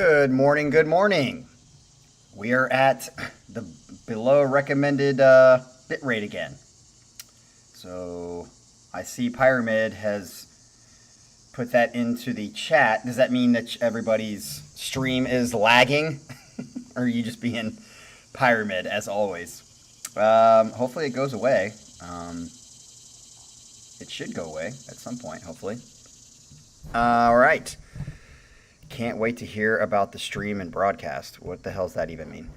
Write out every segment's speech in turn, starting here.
Good morning, good morning. We are at the below recommended bit rate again. So I see Pyramid has put that into the chat. Does that mean that everybody's stream is lagging? Or are you just being Pyramid as always? Hopefully it goes away. It should go away at some point, hopefully. All right. Can't wait to hear about the stream and broadcast. What the hell does that even mean?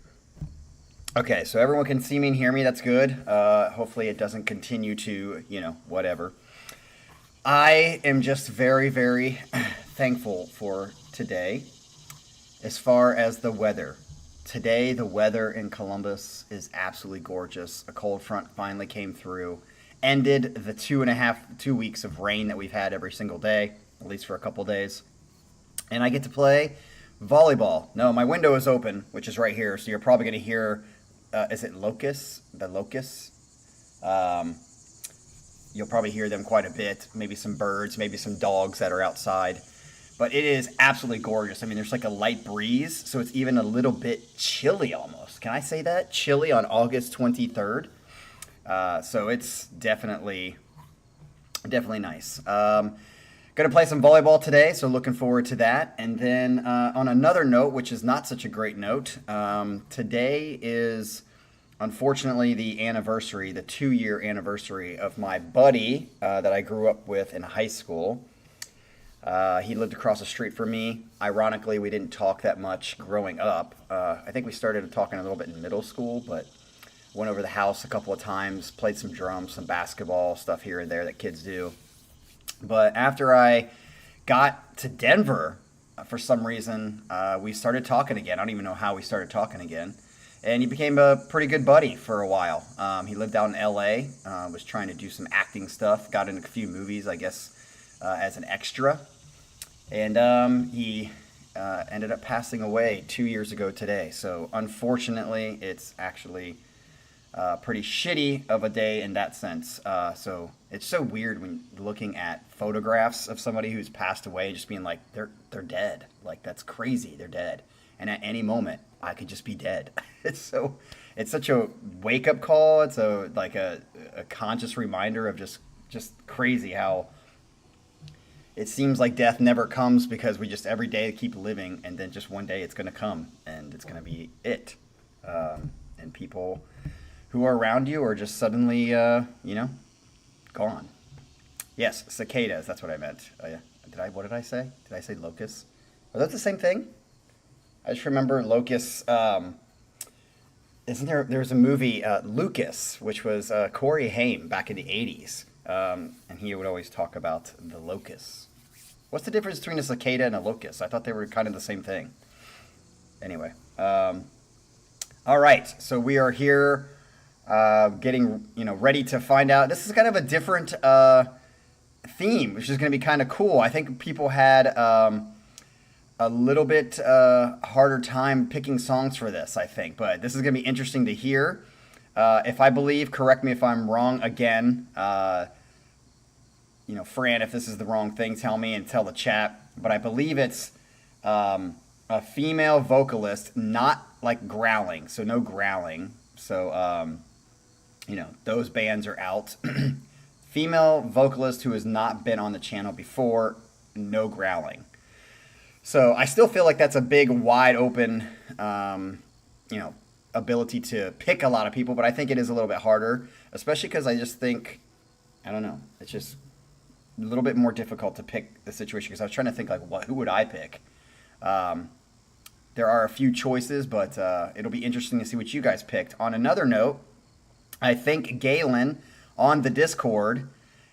Okay, so everyone can see me and hear me. That's good. Hopefully it doesn't continue to, whatever. I am just very, very thankful for today as far as the weather. Today, the weather in Columbus is absolutely gorgeous. A cold front finally came through, ended the 2 weeks of rain that we've had every single day, at least for a couple days. And I get to play volleyball. No, my window is open, which is right here, so you're probably going to hear, is it locusts? The locusts? You'll probably hear them quite a bit. Maybe some birds, maybe some dogs that are outside. But it is absolutely gorgeous. I mean, there's like a light breeze, so it's even a little bit chilly almost. Can I say that? Chilly on August 23rd. So it's definitely nice. Going to play some volleyball today, so looking forward to that. And then on another note, which is not such a great note, today is unfortunately the 2-year anniversary of my buddy that I grew up with in high school. He lived across the street from me. Ironically, we didn't talk that much growing up. I think we started talking a little bit in middle school, but went over the house a couple of times, played some drums, some basketball, stuff here and there that kids do. But after I got to Denver, for some reason, we started talking again. I don't even know how we started talking again. And he became a pretty good buddy for a while. He lived out in L.A., was trying to do some acting stuff, got in a few movies, I guess, as an extra. And he ended up passing away 2 years ago today. So unfortunately, it's actually pretty shitty of a day in that sense. So it's so weird when looking at photographs of somebody who's passed away, just being like, they're dead. Like, that's crazy. They're dead. And at any moment, I could just be dead. It's such a wake up call. It's a conscious reminder of just crazy how it seems like death never comes, because we just every day keep living, and then just one day it's going to come and it's going to be it. And people who are around you are just suddenly, gone. Yes, cicadas. That's what I meant. What did I say? Did I say locusts? Was that the same thing? I just remember locusts. Isn't there's a movie, Lucas, which was Corey Haim back in the 80s. And he would always talk about the locusts. What's the difference between a cicada and a locust? I thought they were kind of the same thing. Anyway. All right. So we are here getting ready to find out. This is kind of a different theme, which is going to be kind of cool. I think people had a little bit harder time picking songs for this, I think. But this is going to be interesting to hear. If I believe, correct me if I'm wrong again. Fran, if this is the wrong thing, tell me and tell the chat. But I believe it's a female vocalist, not like growling. So no growling. So, those bands are out. Female vocalist who has not been on the channel before, no growling. So I still feel like that's a big, wide open, ability to pick a lot of people, but I think it is a little bit harder, especially because I just think, I don't know, it's just a little bit more difficult to pick the situation, because I was trying to think, who would I pick? There are a few choices, but it'll be interesting to see what you guys picked. On another note, I think Galen on the Discord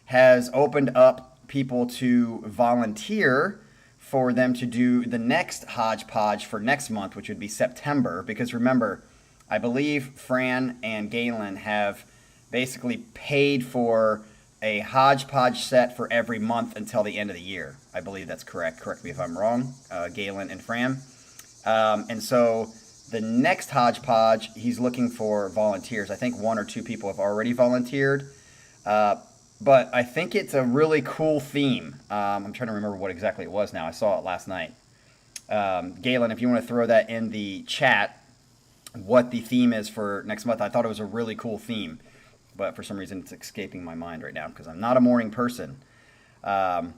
has opened up people to volunteer for them to do the next hodgepodge for next month, which would be September. Because remember, I believe Fran and Galen have basically paid for a hodgepodge set for every month until the end of the year. I believe that's correct. Correct me if I'm wrong, Galen and Fran. And so the next hodgepodge, he's looking for volunteers. I think 1 or 2 people have already volunteered. But I think it's a really cool theme. I'm trying to remember what exactly it was now. I saw it last night. Galen, if you want to throw that in the chat, what the theme is for next month. I thought it was a really cool theme, but for some reason it's escaping my mind right now because I'm not a morning person. All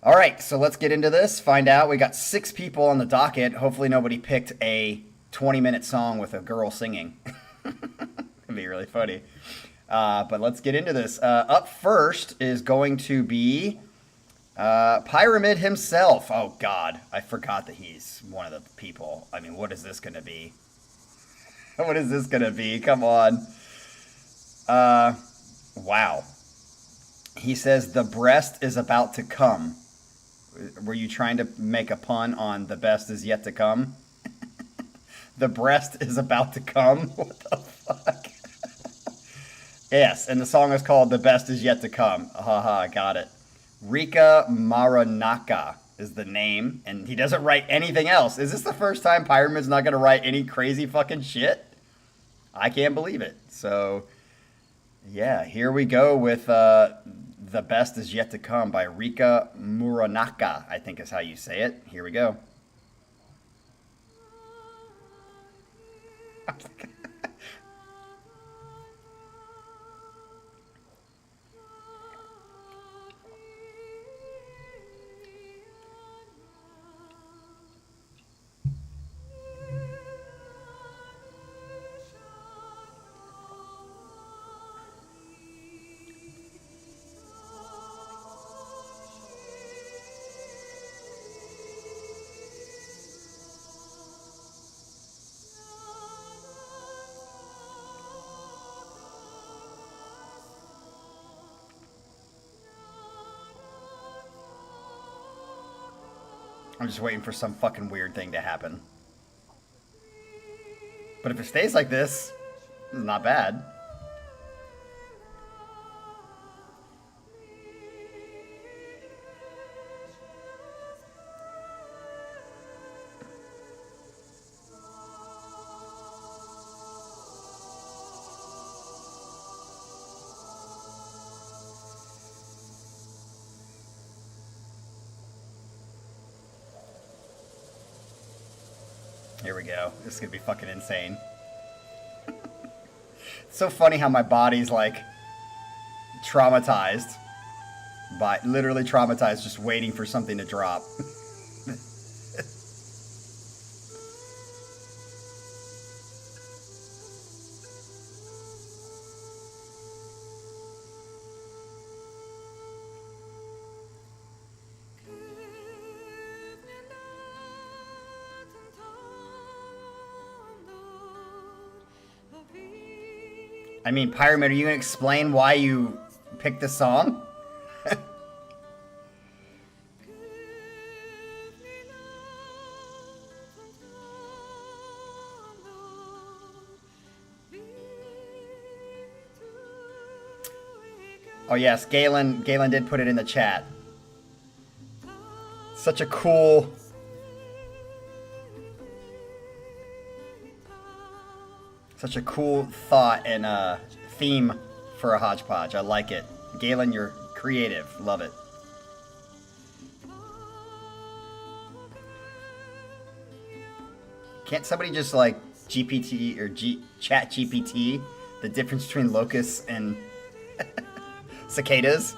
right, so let's get into this. Find out. We got 6 people on the docket. Hopefully nobody picked a 20-minute song with a girl singing. It'd be really funny. But let's get into this. Up first is going to be Pyramid himself. Oh, God. I forgot that he's one of the people. I mean, what is this going to be? What is this going to be? Come on. Wow. He says, the breast is about to come. Were you trying to make a pun on the best is yet to come? The breast is about to come? What the fuck? Yes, and the song is called The Best Is Yet to Come. Haha, got it. Rika Muranaka is the name, and he doesn't write anything else. Is this the first time Pyramid's not going to write any crazy fucking shit? I can't believe it. So, yeah, here we go with The Best Is Yet to Come by Rika Muranaka, I think is how you say it. Here we go. I'm just waiting for some fucking weird thing to happen. But if it stays like this is not bad. Here we go. This is going to be fucking insane. It's so funny how my body's like traumatized. Literally traumatized, just waiting for something to drop. I mean, Pyramid, are you going to explain why you picked this song? Oh yes, Galen did put it in the chat. Such a cool thought and theme for a hodgepodge. I like it. Galen, you're creative. Love it. Can't somebody just like GPT or chat GPT the difference between locusts and cicadas?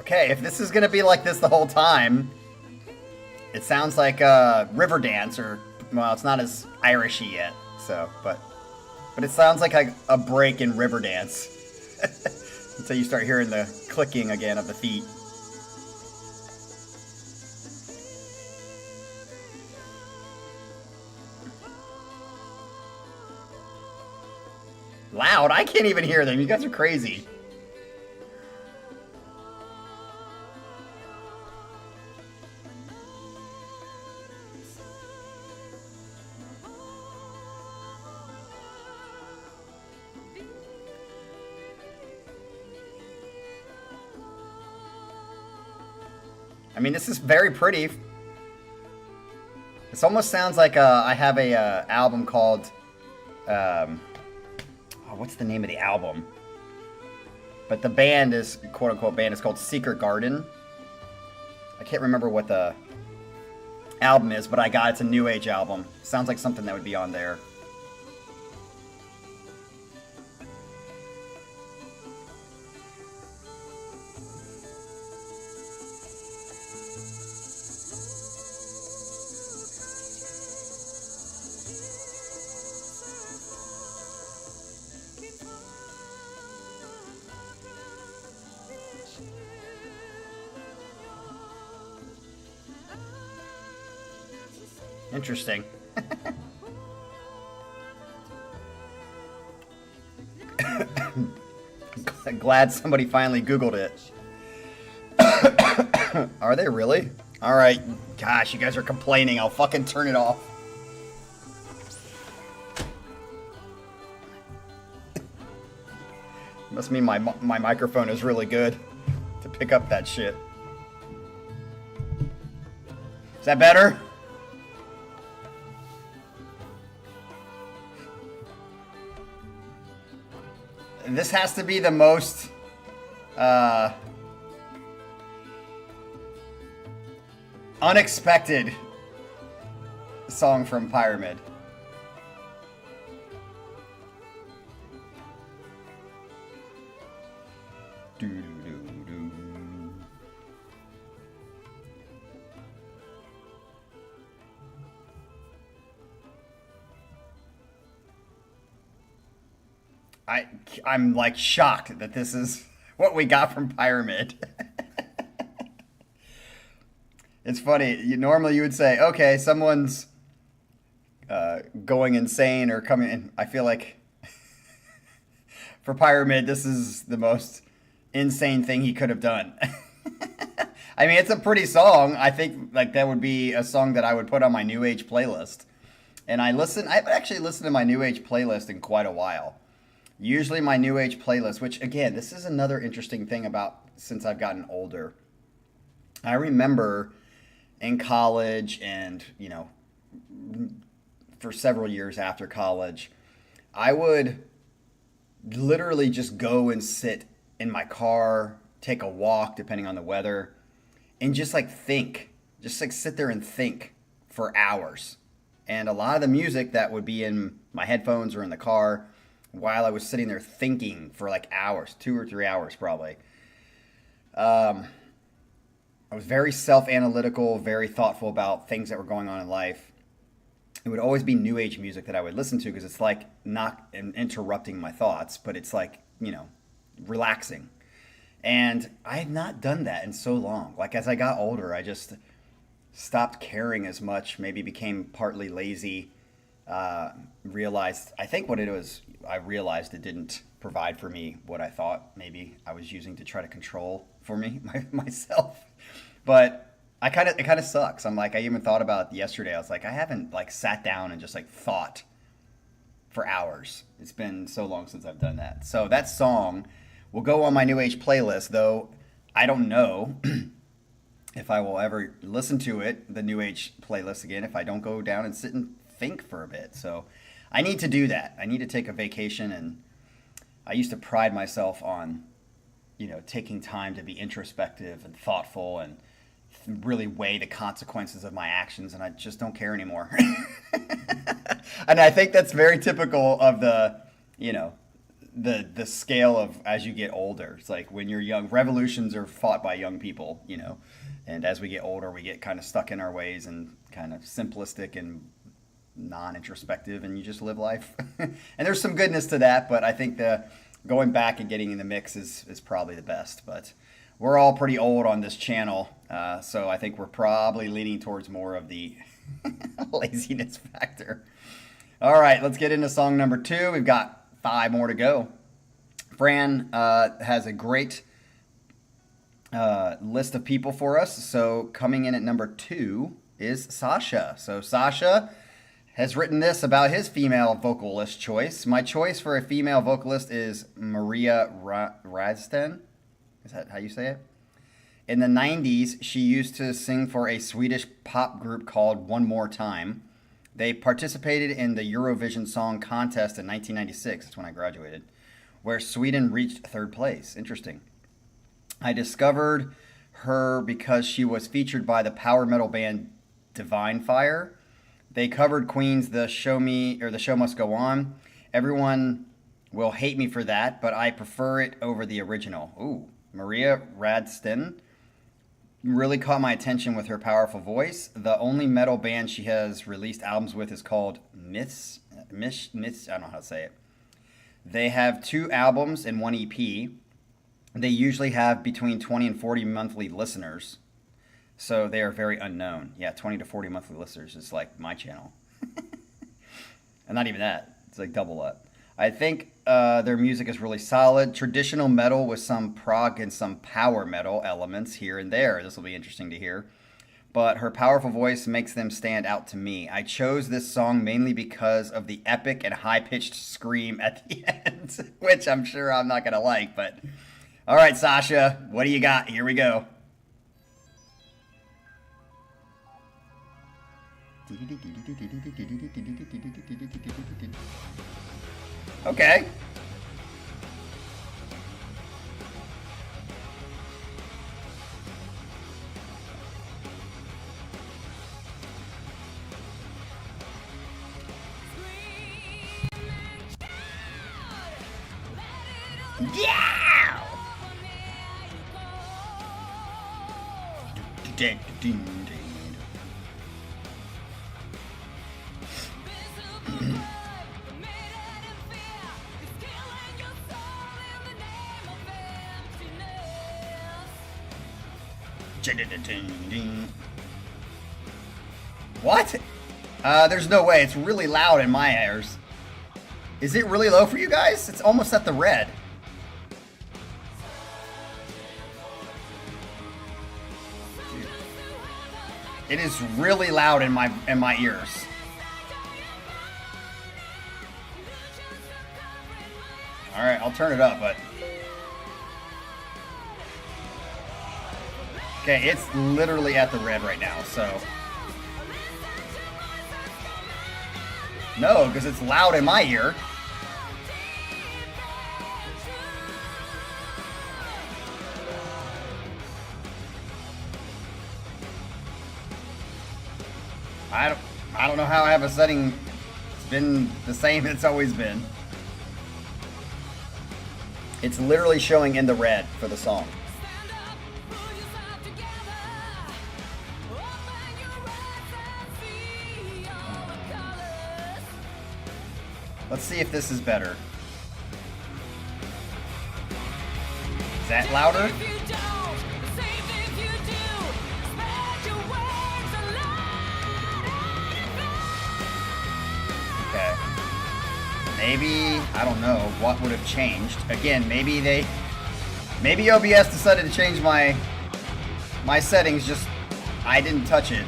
Okay, if this is gonna be like this the whole time, it sounds like River Dance, or well, it's not as Irishy yet. So, but it sounds like a break in River Dance until you start hearing the clicking again of the feet. Loud? I can't even hear them. You guys are crazy. I mean, this is very pretty. This almost sounds like I have a album called, oh, what's the name of the album? But the band is, quote unquote band, is called Secret Garden. I can't remember what the album is, but it's a new age album. Sounds like something that would be on there. Interesting. Glad somebody finally Googled it. Are they really? Alright. Gosh, you guys are complaining. I'll fucking turn it off. Must mean my microphone is really good to pick up that shit. Is that better? This has to be the most unexpected song from Pyramid. I'm like shocked that this is what we got from Pyramid. It's funny. Normally you would say, okay, someone's going insane or coming in. I feel like for Pyramid, this is the most insane thing he could have done. I mean, it's a pretty song. I think like that would be a song that I would put on my New Age playlist. And I've actually listened to my New Age playlist in quite a while. Usually my New Age playlist, which again, this is another interesting thing about since I've gotten older. I remember in college and, for several years after college, I would literally just go and sit in my car, take a walk, depending on the weather, and just like think, just like sit there and think for hours. And a lot of the music that would be in my headphones or in the car while I was sitting there thinking for like hours, 2 or 3 hours probably. I was very self-analytical, very thoughtful about things that were going on in life. It would always be New Age music that I would listen to because it's like not interrupting my thoughts, but it's like, relaxing. And I had not done that in so long. Like as I got older, I just stopped caring as much, maybe became partly lazy. Realized, I think what it was, I realized it didn't provide for me what I thought maybe I was using to try to control for me, myself. But it kind of sucks. I'm like, I even thought about it yesterday. I was like, I haven't like sat down and just like thought for hours. It's been so long since I've done that. So that song will go on my New Age playlist, though I don't know if I will ever listen to it, the New Age playlist again, if I don't go down and sit and think for a bit. So I need to do that. I need to take a vacation, and I used to pride myself on, taking time to be introspective and thoughtful and really weigh the consequences of my actions, and I just don't care anymore. And I think that's very typical of the scale of as you get older. It's like when you're young, revolutions are fought by young people, and as we get older, we get kind of stuck in our ways and kind of simplistic and non-introspective, and you just live life. And there's some goodness to that, but I think the going back and getting in the mix is probably the best. But we're all pretty old on this channel, so I think we're probably leaning towards more of the laziness factor. All right, let's get into song number 2. We've got 5 more to go. Fran has a great list of people for us. So coming in at number 2 is Sasha. So Sasha has written this about his female vocalist choice. My choice for a female vocalist is Maria Radsten. Is that how you say it? In the 90s, she used to sing for a Swedish pop group called One More Time. They participated in the Eurovision Song Contest in 1996. That's when I graduated, where Sweden reached third place. Interesting. I discovered her because she was featured by the power metal band Divine Fire. They covered Queen's The Show Must Go On. Everyone will hate me for that, but I prefer it over the original. Ooh, Maria Radsten really caught my attention with her powerful voice. The only metal band she has released albums with is called Misth. I don't know how to say it. They have 2 albums and 1 EP. They usually have between 20 and 40 monthly listeners. So they are very unknown. Yeah, 20 to 40 monthly listeners is like my channel. And not even that. It's like double up. I think their music is really solid. Traditional metal with some prog and some power metal elements here and there. This will be interesting to hear. But her powerful voice makes them stand out to me. I chose this song mainly because of the epic and high-pitched scream at the end, which I'm sure I'm not going to like, but... All right, Sasha, what do you got? Here we go. Okay. Yeah! What? There's no way. It's really loud in my ears. Is it really low for you guys? It's almost at the red. It is really loud in my ears. All right, I'll turn it up, but okay, it's literally at the red right now. So no, because it's loud in my ear. I don't know how I have a setting. It's been the same it's always been. It's literally showing in the red for the song. Let's see if this is better. Is that louder? Maybe, I don't know, what would have changed. Again, maybe OBS decided to change my settings, just I didn't touch it.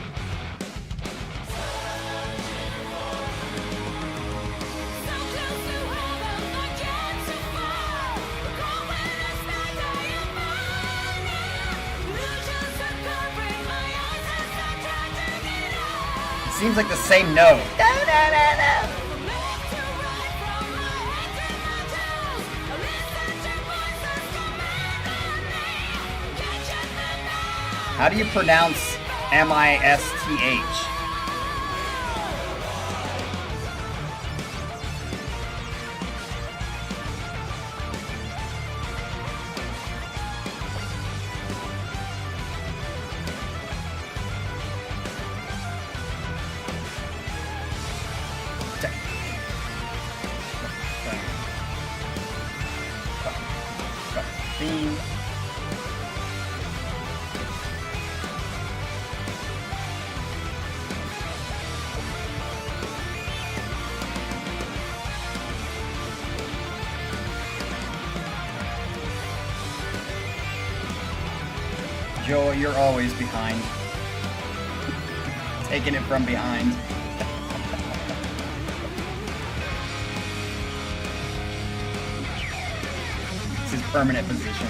It seems like the same note. How do you pronounce M-I-S-T-H? Joe, you're always behind. Taking it from behind. It's his permanent position.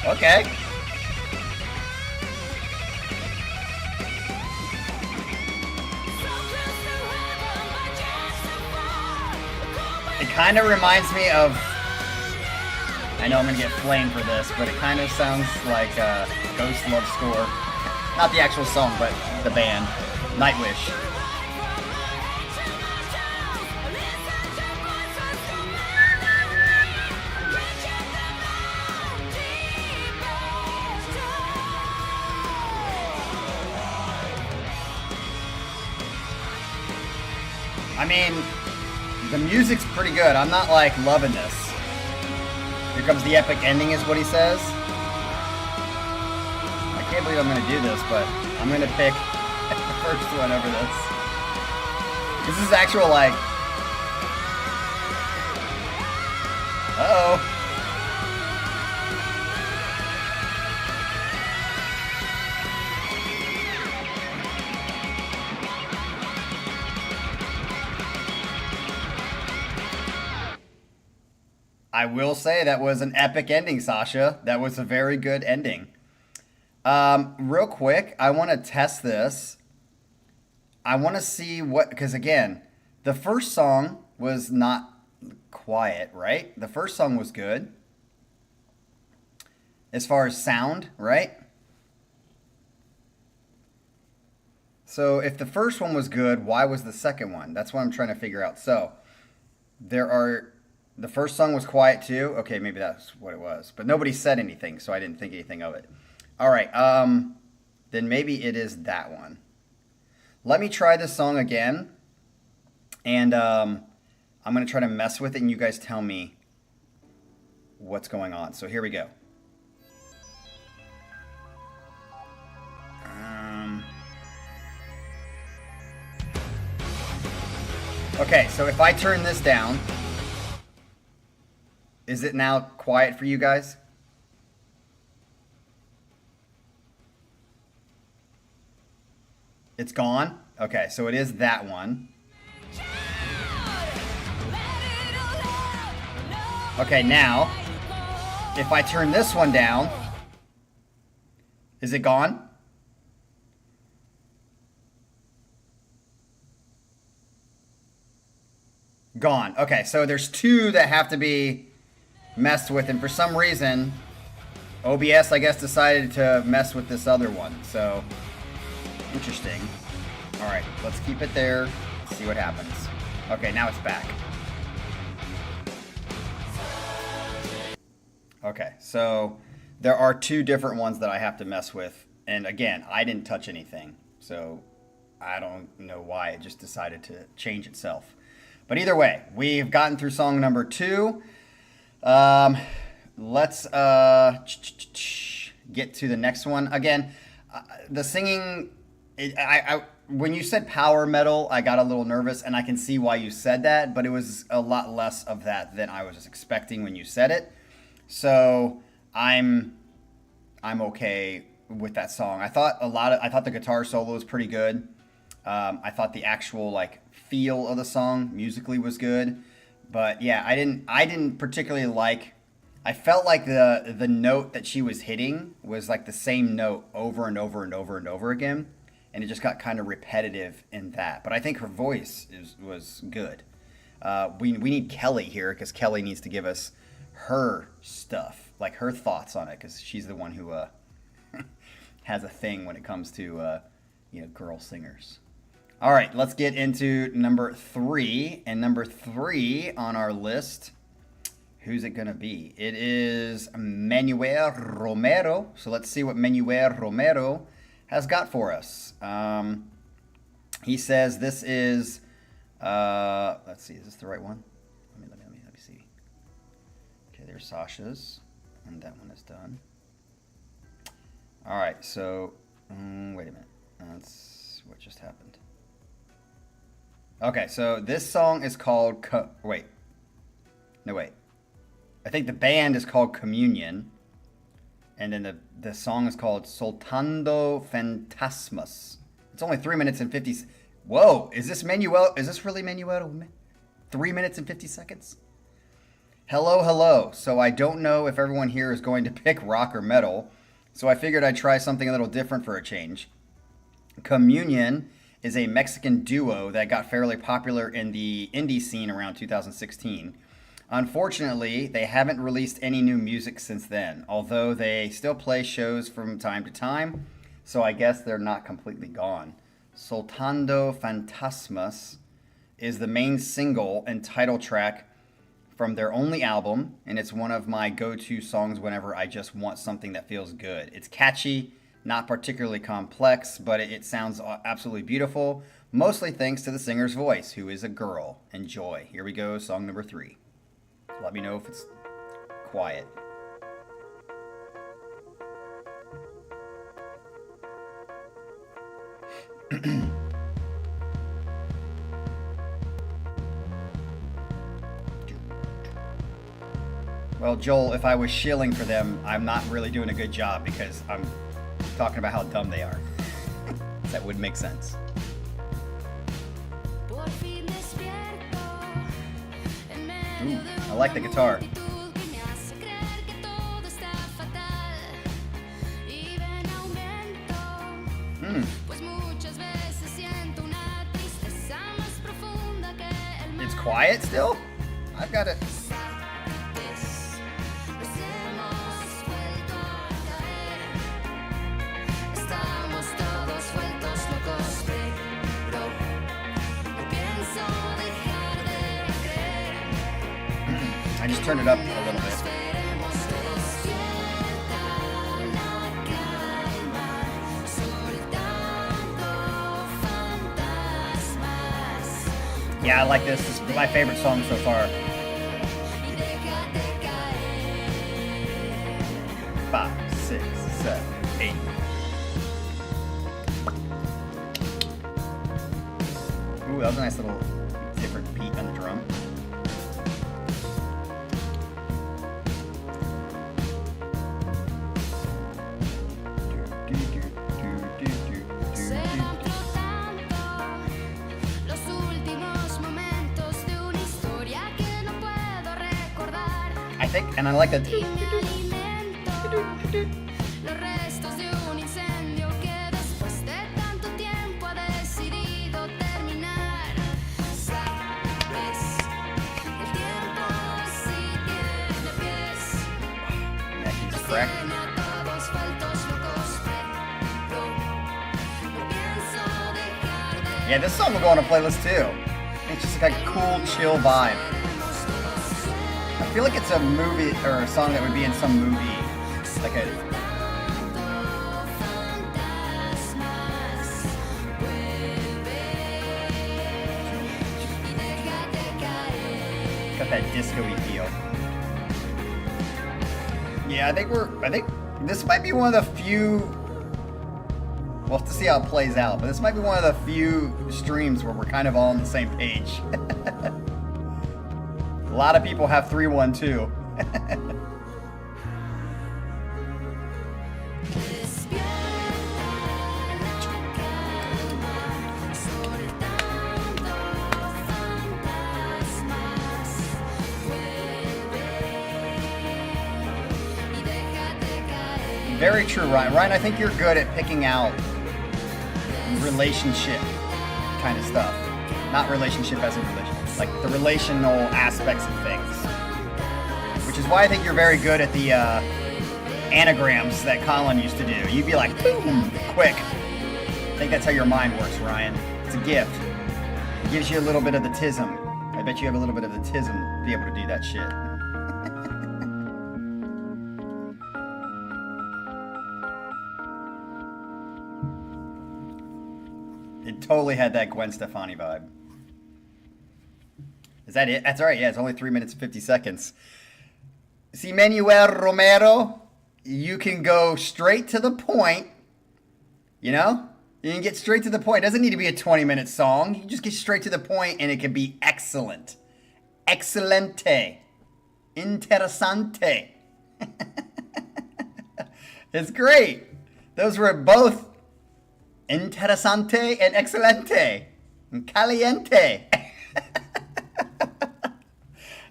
Okay. It kind of reminds me of... I know I'm going to get flamed for this, but it kind of sounds like Ghost Love Score. Not the actual song, but the band. Nightwish. I mean, the music's pretty good. I'm not, like, loving this. Here comes the epic ending is what he says. I can't believe I'm going to do this, but I'm going to pick the first one over this. This is actual, like... Uh-oh. I will say that was an epic ending, Sasha. That was a very good ending. Real quick, I want to test this. I want to see what, because again, the first song was not quiet, right? The first song was good. As far as sound, right? So if the first one was good, why was the second one? That's what I'm trying to figure out. So the first song was quiet too. Okay, maybe that's what it was. But nobody said anything, so I didn't think anything of it. All right, then maybe it is that one. Let me try this song again. And I'm going to try to mess with it, and you guys tell me what's going on. So here we go. Okay, so if I turn this down... Is it now quiet for you guys? It's gone? Okay, so it is that one. Okay, now, if I turn this one down, is it gone? Gone. Okay, so there's two that have to be messed with, and for some reason OBS, I guess, decided to mess with this other one. So interesting. All right, let's keep it there. Let's see what happens. Okay, now it's back. Okay, so there are two different ones that I have to mess with, and again, I didn't touch anything, so I don't know why it just decided to change itself. But either way, we've gotten through song number 2. Let's get to the next one. Again, the singing, when you said power metal, I got a little nervous, and I can see why you said that, but it was a lot less of that than I was expecting when you said it. So I'm okay with that song. I thought the guitar solo was pretty good. I thought the actual like feel of the song musically was good. But yeah, I didn't particularly like. I felt like the note that she was hitting was like the same note over and over and over and over again, and it just got kind of repetitive in that. But I think her voice was good. We need Kelly here because Kelly needs to give us her stuff, like her thoughts on it, because she's the one who has a thing when it comes to girl singers. All right, let's get into number 3. And number 3 on our list, who's it going to be? It is Manuel Romero. So let's see what Manuel Romero has got for us. He says this is, let's see, is this the right one? Let me see. Okay, there's Sasha's, and that one is done. All right, so, wait a minute. That's what just happened. Okay, so this song is called, I think the band is called Communion, and then the song is called Soltando Fantasmas. It's only 3 minutes and 50. Whoa, is this really Manuel? 3 minutes and 50 seconds? Hello, hello. So I don't know if everyone here is going to pick rock or metal, so I figured I'd try something a little different for a change. Communion is a Mexican duo that got fairly popular in the indie scene around 2016. Unfortunately, they haven't released any new music since then, although they still play shows from time to time, so I guess they're not completely gone. Soltando Fantasmas is the main single and title track from their only album, and it's one of my go-to songs whenever I just want something that feels good. It's catchy, not particularly complex, but it sounds absolutely beautiful, mostly thanks to the singer's voice, who is a girl. Enjoy. Here we go, song number 3. Let me know if it's quiet. Well, Joel, if I was shilling for them, I'm not really doing a good job because I'm talking about how dumb they are. That would make sense. Ooh, I like the guitar. It's quiet still? I've got it. I just turned it up a little bit. Yeah, I like this. This is my favorite song so far. 5, 6, 7, 8. Ooh, that was a nice little different beat on the drum. I think, and I like that. Correct. Yeah, this song will go on a playlist too. It's just like a cool, chill vibe. I feel like it's a movie or a song that would be in some movie, like a. Got that disco-y feel. Yeah, I think this might be one of the few. We'll have to see how it plays out, but this might be one of the few streams where we're kind of all on the same page. A lot of people have 312. Very true, Ryan. Ryan, I think you're good at picking out relationship kind of stuff. Not relationship as in relationship. Like the relational aspects of things. Which is why I think you're very good at the anagrams that Colin used to do. You'd be like, boom, quick. I think that's how your mind works, Ryan. It's a gift. It gives you a little bit of the tism. I bet you have a little bit of the tism to be able to do that shit. It totally had that Gwen Stefani vibe. Is that it? That's all right. Yeah, it's only 3 minutes and 50 seconds. See, Manuel Romero, you can go straight to the point. You know? You can get straight to the point. It doesn't need to be a 20-minute song. You can just get straight to the point and it can be excellent. Excelente. Interessante. It's great. Those were both interessante and excelente. And caliente.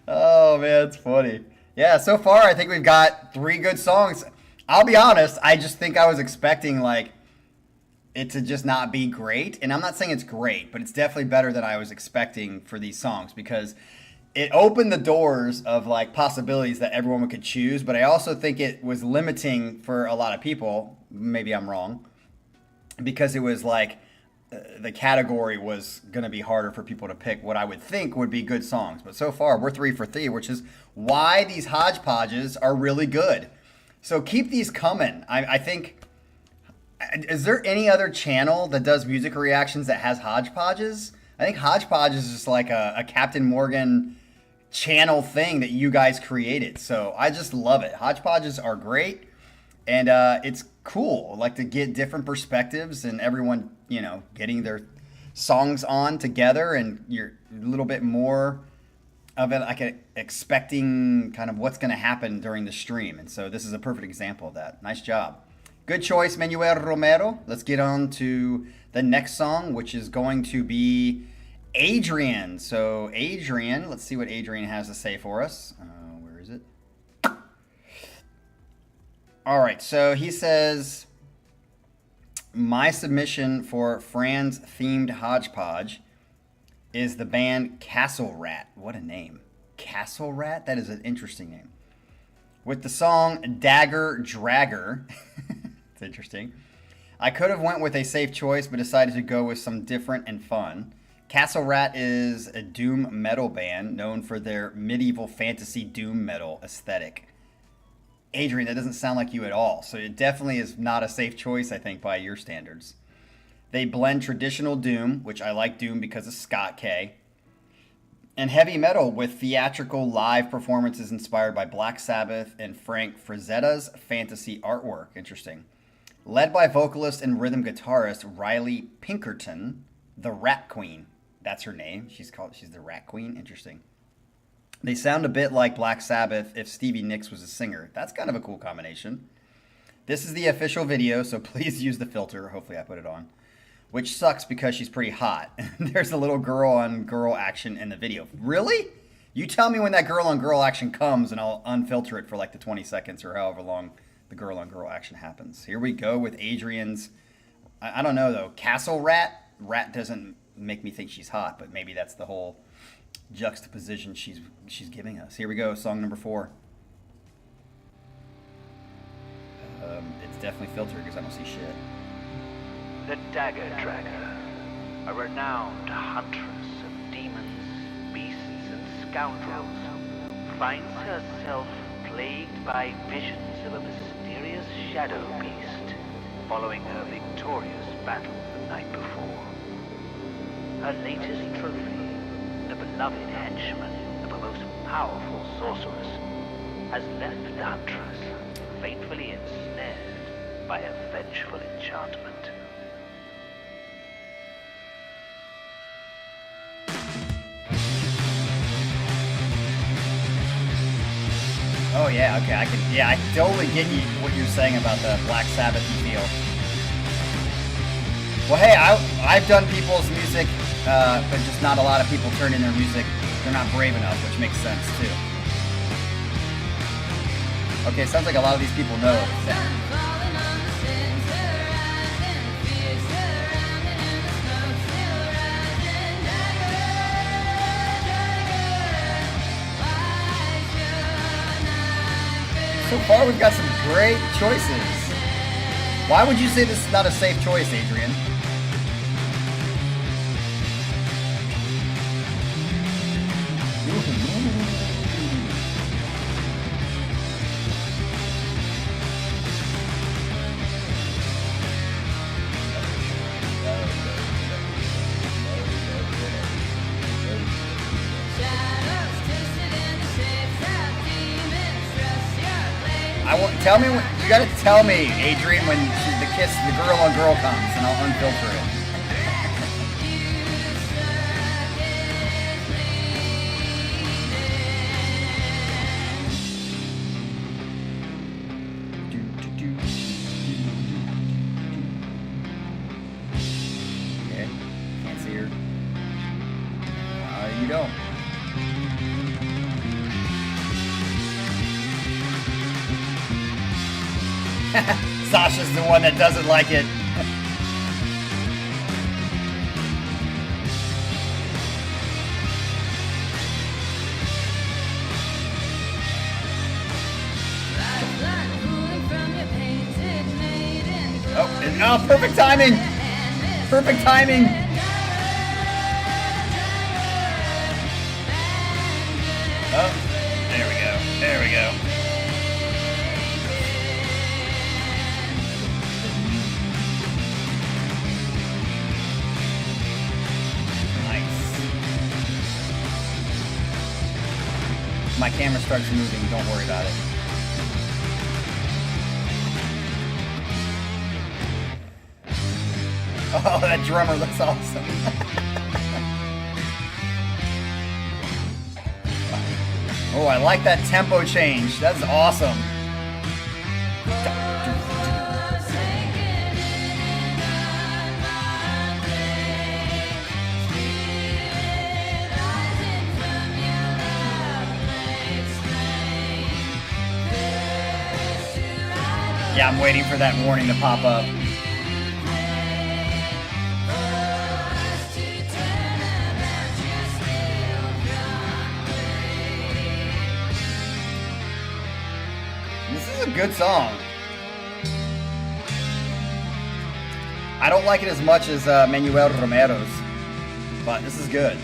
Oh man, it's funny. Yeah, so far I think we've got three good songs. I'll be honest, I just think I was expecting like it to just not be great. And I'm not saying it's great, but it's definitely better than I was expecting for these songs because it opened the doors of like possibilities that everyone could choose. But I also think it was limiting for a lot of people. Maybe I'm wrong because it was like the category was going to be harder for people to pick what I would think would be good songs. But so far, we're 3 for 3, which is why these hodgepodges are really good. So keep these coming. I think, is there any other channel that does music reactions that has hodgepodges? I think hodgepodges is just like a Captain Morgan channel thing that you guys created. So I just love it. Hodgepodges are great. And it's cool, like to get different perspectives and everyone, you know, getting their songs on together, and you're a little bit more of it, like expecting kind of what's going to happen during the stream. And so this is a perfect example of that. Nice job. Good choice, Manuel Romero. Let's get on to the next song, which is going to be Adrian. So Adrian, let's see what Adrian has to say for us. Where is it? All right, so he says, my submission for Fran's themed hodgepodge is the band Castle Rat. What a name. Castle Rat? That is an interesting name. With the song Dagger Dragger. It's interesting. I could have went with a safe choice, but decided to go with some different and fun. Castle Rat is a doom metal band known for their medieval fantasy doom metal aesthetic. Adrian, that doesn't sound like you at all. So it definitely is not a safe choice, I think, by your standards. They blend traditional doom, which I like doom because of Scott K, and heavy metal with theatrical live performances inspired by Black Sabbath and Frank Frazetta's fantasy artwork. Interesting. Led by vocalist and rhythm guitarist Riley Pinkerton, the Rat Queen. That's her name. She's the Rat Queen. Interesting. They sound a bit like Black Sabbath if Stevie Nicks was a singer. That's kind of a cool combination. This is the official video, so please use the filter. Hopefully I put it on. Which sucks because she's pretty hot. There's a little girl-on-girl action in the video. Really? You tell me when that girl-on-girl action comes, and I'll unfilter it for like the 20 seconds or however long the girl-on-girl action happens. Here we go with Adrian's, I don't know though, Castle Rat? Rat doesn't make me think she's hot, but maybe that's the whole juxtaposition she's giving us. Here we go, song number 4. It's definitely filtered because I don't see shit. The Dagger Dragger, a renowned huntress of demons, beasts, and scoundrels, finds herself plagued by visions of a mysterious shadow beast following her victorious battle the night before. Her latest trophy, the beloved henchman of a most powerful sorceress, has left the huntress fatefully ensnared by a vengeful enchantment. Oh yeah, okay, I totally get you what you're saying about the Black Sabbath feel. Well, hey, I've done people's music, but just not a lot of people turn in their music. They're not brave enough, which makes sense too. Okay, sounds like a lot of these people know that. So far, we've got some great choices. Why would you say this is not a safe choice, Adrian? Tell me, you gotta tell me, Adrian, when the girl on girl comes, and I'll unfilter it. Okay, can't see her. You don't. Sasha's the one that doesn't like it. Oh, perfect timing! Perfect timing! Oh, there we go. There we go. Nice. My camera starts moving, don't worry about it. Oh, that drummer looks awesome. Oh, I like that tempo change. That's awesome. Yeah, I'm waiting for that warning to pop up. Good song. I don't like it as much as Manuel Romero's, but this is good.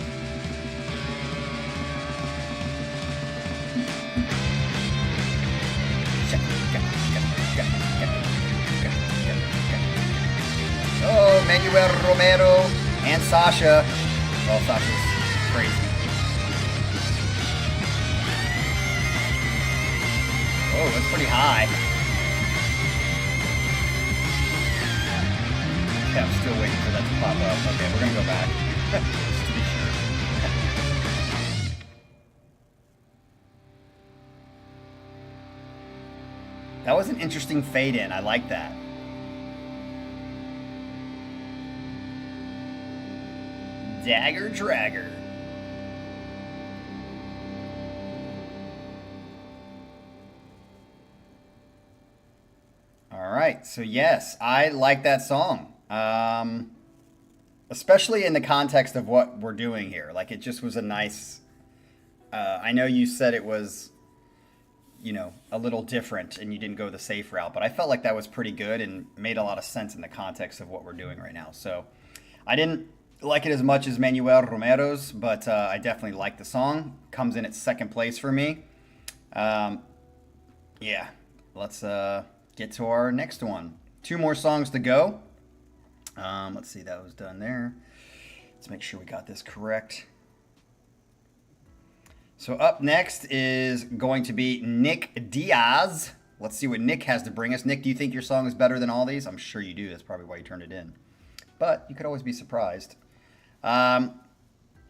Oh, Manuel Romero and Sasha. Well, Sasha's crazy. Oh, that's pretty high. Yeah, I'm still waiting for that to pop up. Okay, we're gonna go back. Just to be sure. That was an interesting fade in. I like that. Dagger Dragger. Alright, so yes, I like that song. Especially in the context of what we're doing here. Like, it just was a nice... I know you said it was, you know, a little different and you didn't go the safe route, but I felt like that was pretty good and made a lot of sense in the context of what we're doing right now. So, I didn't like it as much as Manuel Romero's, but I definitely like the song. Comes in at second place for me. Yeah, let's... get to our next one. 2 more songs to go. Let's see, that was done there. Let's make sure we got this correct. So up next is going to be Nick Diaz. Let's see what Nick has to bring us. Nick, do you think your song is better than all these? I'm sure you do. That's probably why you turned it in. But you could always be surprised.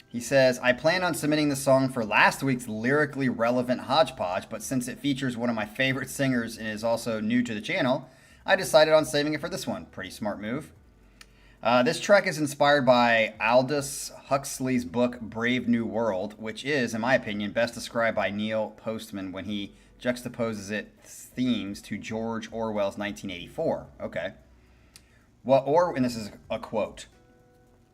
He says, I plan on submitting the song for last week's lyrically relevant hodgepodge, but since it features one of my favorite singers and is also new to the channel, I decided on saving it for this one. Pretty smart move. This track is inspired by Aldous Huxley's book Brave New World, which is, in my opinion, best described by Neil Postman when he juxtaposes its themes to George Orwell's 1984. Okay. And this is a quote.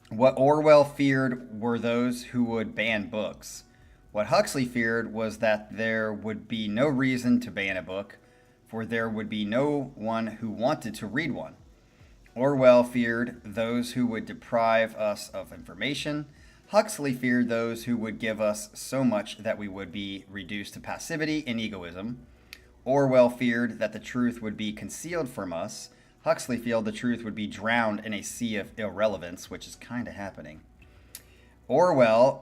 What Orwell feared were those who would ban books. What Huxley feared was that there would be no reason to ban a book, for there would be no one who wanted to read one. Orwell feared those who would deprive us of information. Huxley feared those who would give us so much that we would be reduced to passivity and egoism. Orwell feared that the truth would be concealed from us. Huxley feared the truth would be drowned in a sea of irrelevance, which is kind of happening. Orwell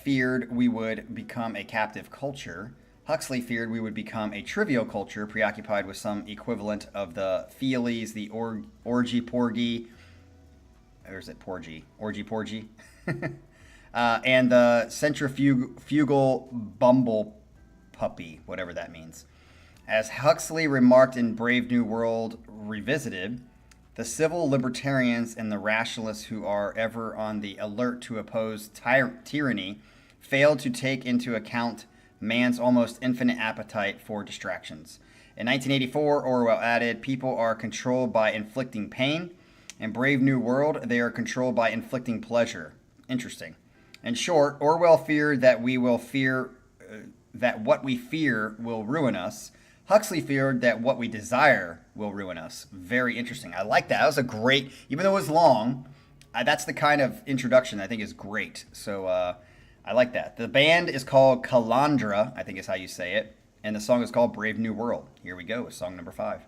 feared we would become a captive culture. Huxley feared we would become a trivial culture preoccupied with some equivalent of the feelies, the orgy-porgy, or is it porgy? Orgy-porgy? And the centrifugal bumble puppy, whatever that means. As Huxley remarked in Brave New World Revisited, the civil libertarians and the rationalists who are ever on the alert to oppose tyranny fail to take into account man's almost infinite appetite for distractions. In 1984, Orwell added, people are controlled by inflicting pain. In Brave New World, they are controlled by inflicting pleasure. Interesting. In short, Orwell feared that what we fear will ruin us. Huxley feared that what we desire will ruin us. Very interesting. I like that. That was a great, even though it was long, that's the kind of introduction I think is great. So I like that. The band is called Kalandra, I think is how you say it. And the song is called Brave New World. Here we go with song number 5.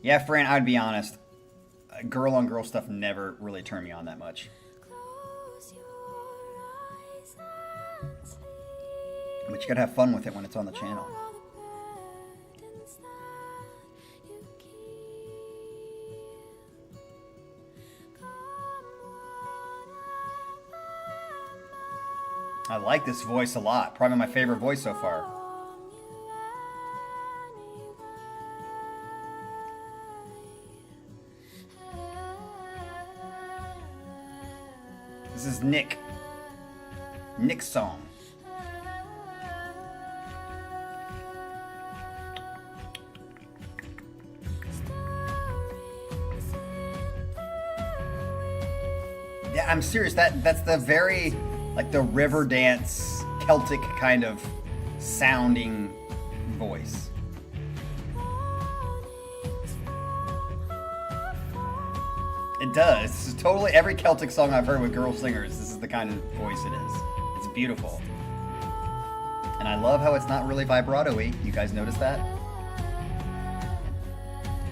Yeah, Fran, I'd be honest. Girl on girl stuff never really turned me on that much. But you gotta have fun with it when it's on the channel. I like this voice a lot. Probably my favorite voice so far. This is Nick. Nick's song. Yeah, I'm serious. That's the very, like, the river dance, Celtic kind of sounding voice. It does. This is totally every Celtic song I've heard with girl singers. This is the kind of voice it is. It's beautiful. And I love how it's not really vibrato-y. You guys notice that?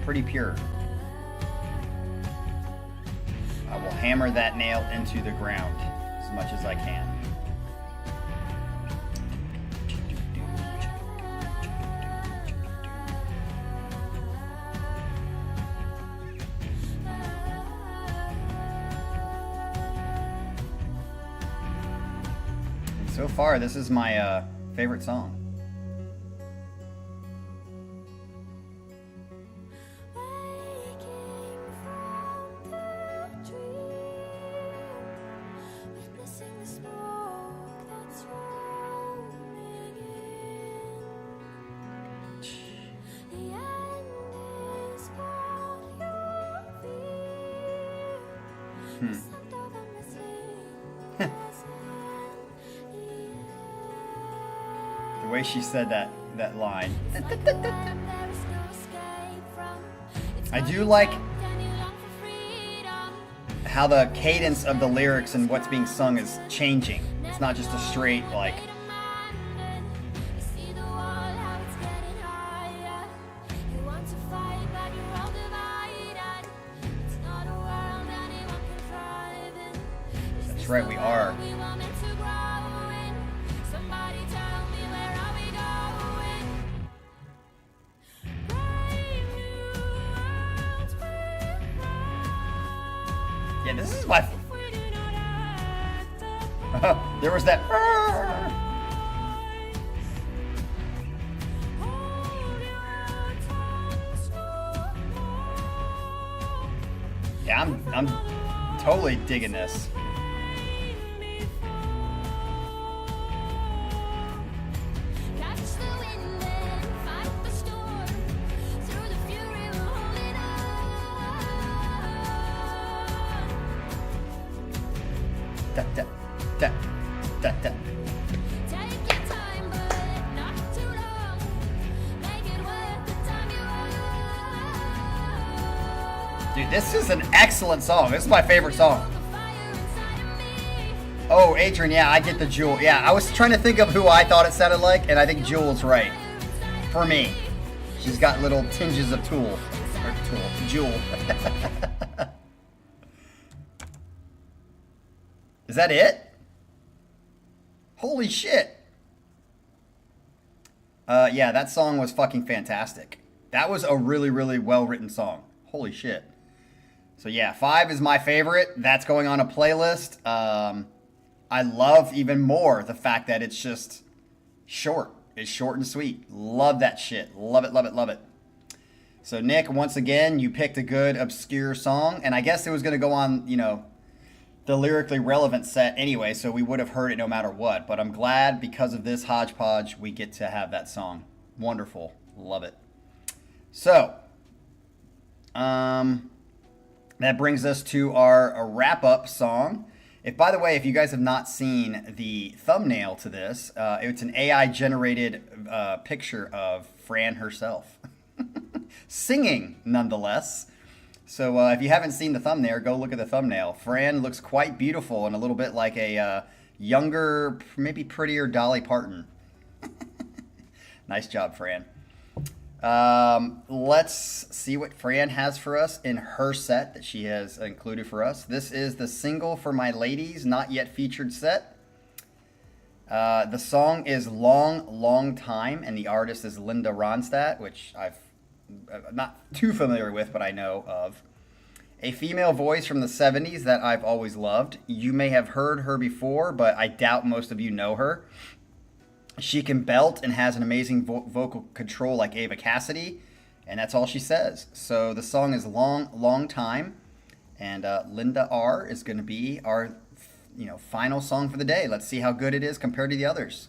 Pretty pure. I will hammer that nail into the ground as much as I can. So far, this is my favorite song. The way she said that line. I do like how the cadence of the lyrics and what's being sung is changing. It's not just a straight, like... That's right, we are. Yeah, this is my... there was that... Yeah, I'm totally digging this. Da, da, da, da, da. Dude, this is an excellent song. This is my favorite song. Oh, Adrian, yeah, I get the Jewel. Yeah, I was trying to think of who I thought it sounded like, and I think Jewel's right. For me. She's got little tinges of Tool. Or Jewel. Is that it? Holy shit. Yeah, that song was fucking fantastic. That was a really, really well-written song. Holy shit. So yeah, 5 is my favorite. That's going on a playlist. I love even more the fact that it's just short. It's short and sweet. Love that shit. Love it, love it, love it. So Nick, once again, you picked a good obscure song. And I guess it was going to go on, you know, the lyrically relevant set anyway, so we would have heard it no matter what. But I'm glad because of this hodgepodge, we get to have that song. Wonderful. Love it. So, that brings us to our wrap-up song. By the way, if you guys have not seen the thumbnail to this, it's an AI-generated picture of Fran herself. Singing, nonetheless. So if you haven't seen the thumbnail, go look at the thumbnail. Fran looks quite beautiful and a little bit like a younger, maybe prettier Dolly Parton. Nice job, Fran. Let's see what Fran has for us in her set that she has included for us. This is the Single for My Ladies, Not Yet Featured set. The song is Long, Long Time, and the artist is Linda Ronstadt, which I'm not too familiar with, but I know of. A female voice from the 70s that I've always loved. You may have heard her before, but I doubt most of you know her. She can belt and has an amazing vocal control like Ava Cassidy, and that's all she says. So the song is Long, Long Time, and Linda R is going to be our final song for the day. Let's see how good it is compared to the others.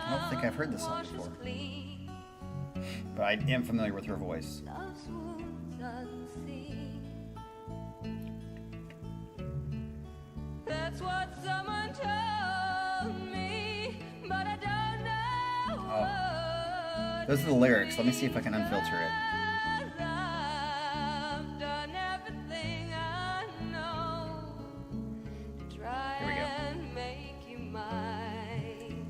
I don't think I've heard this song before, but I am familiar with her voice. That's what someone told me, but I don't know. Oh. Those are the lyrics. Let me see if I can unfilter it. I've done everything I know to try Here we go. and make you mine.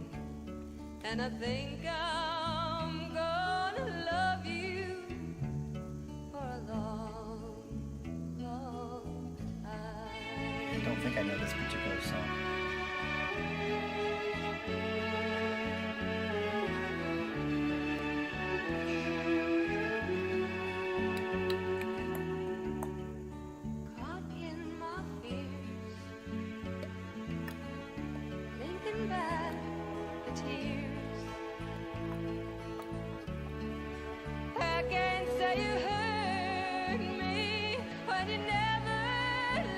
And I think I'm gonna love you for a long, long time. I don't think I know this particular song. Caught in my fears, thinking back the tears. I can't say you hurt me when you never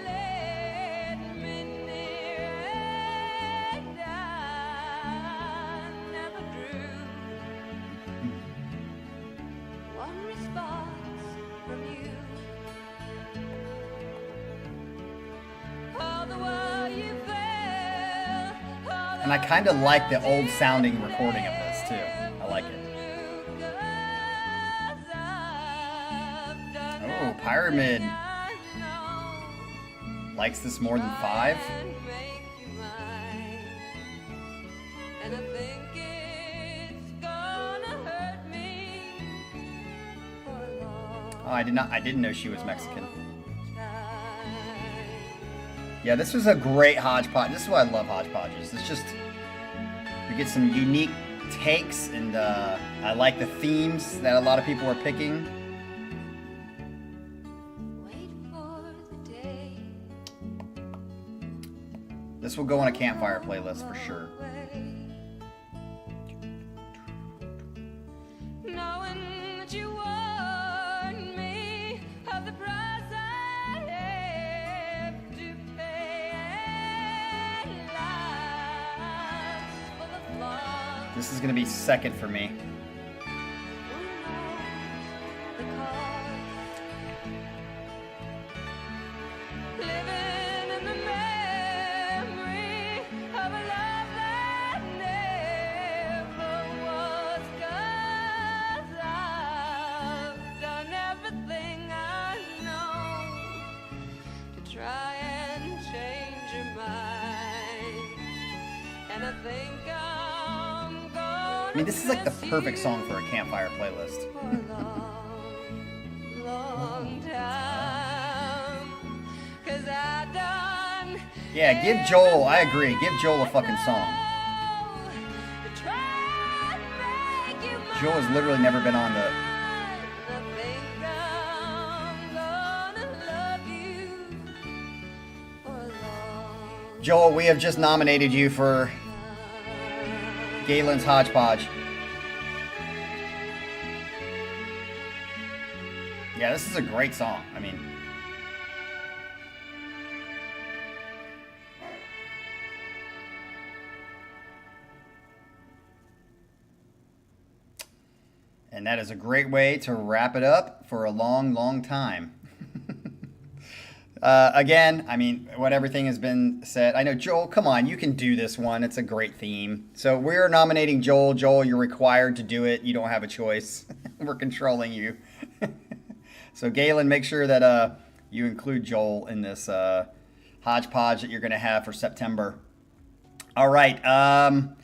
let me near, and I never drew one response from you. All the while you fell, all And I kind of like the old sounding recording of this too. I like it. Oh, Pyramid likes this more than 5. And I think it's gonna hurt me for a long Oh, I didn't know she was Mexican. time. Yeah, this was a great hodgepodge. This is why I love hodgepodges. It's just, we get some unique takes, and I like the themes that a lot of people are picking. Wait for the day This will go on a campfire playlist for sure. knowing that you warned me of the price I have to pay, and life's full of flaws. This is going to be second for me. Who knows the cause? Living in the memory of a love that never was, 'cause I've done everything I know to try and change your mind, and I think I'm gonna I mean, this is like the miss perfect you song for a campfire playlist. for a long, long time. Yeah, give Joel, I agree, give Joel a fucking song. Joel has literally never been on the... Joel, we have just nominated you for Galen's Hodgepodge. Yeah, this is a great song. I mean... And that is a great way to wrap it up for a long, long time. Again, I mean, what everything has been said. I know, Joel, come on, you can do this one. It's a great theme. So we're nominating Joel. Joel, you're required to do it. You don't have a choice. We're controlling you. So Galen, make sure that you include Joel in this hodgepodge that you're going to have for September. All right.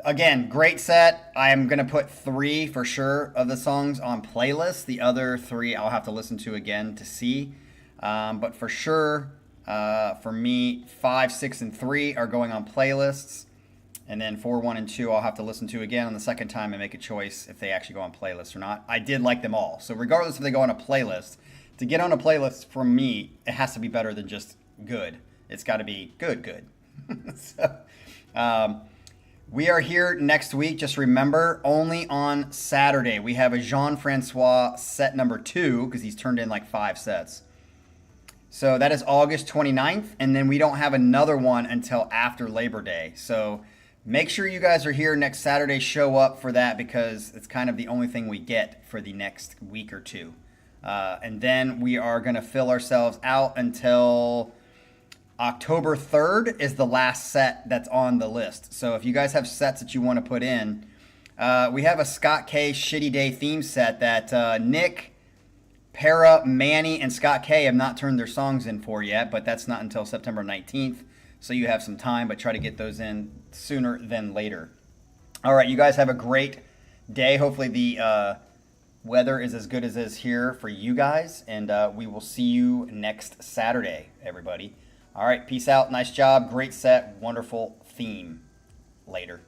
Again, great set. I am going to put 3 for sure of the songs on playlists. The other 3 I'll have to listen to again to see. But for sure, for me, 5, 6, and 3 are going on playlists. And then 4, 1, and 2 I'll have to listen to again on the second time and make a choice if they actually go on playlists or not. I did like them all. So regardless if they go on a playlist, to get on a playlist from me, it has to be better than just good. It's got to be good. So, we are here next week. Just remember, only on Saturday. We have a Jean-Francois set number 2 because he's turned in like 5 sets. So that is August 29th, and then we don't have another one until after Labor Day. So make sure you guys are here next Saturday. Show up for that because it's kind of the only thing we get for the next week or two. And then we are going to fill ourselves out until October 3rd is the last set that's on the list. So if you guys have sets that you want to put in, we have a Scott K Shitty Day theme set that Nick, Para, Manny, and Scott K have not turned their songs in for yet, but that's not until September 19th. So you have some time, but try to get those in sooner than later. All right, you guys have a great day. Hopefully the weather is as good as it is here for you guys, and we will see you next Saturday, everybody. All right, peace out. Nice job. Great set. Wonderful theme. Later.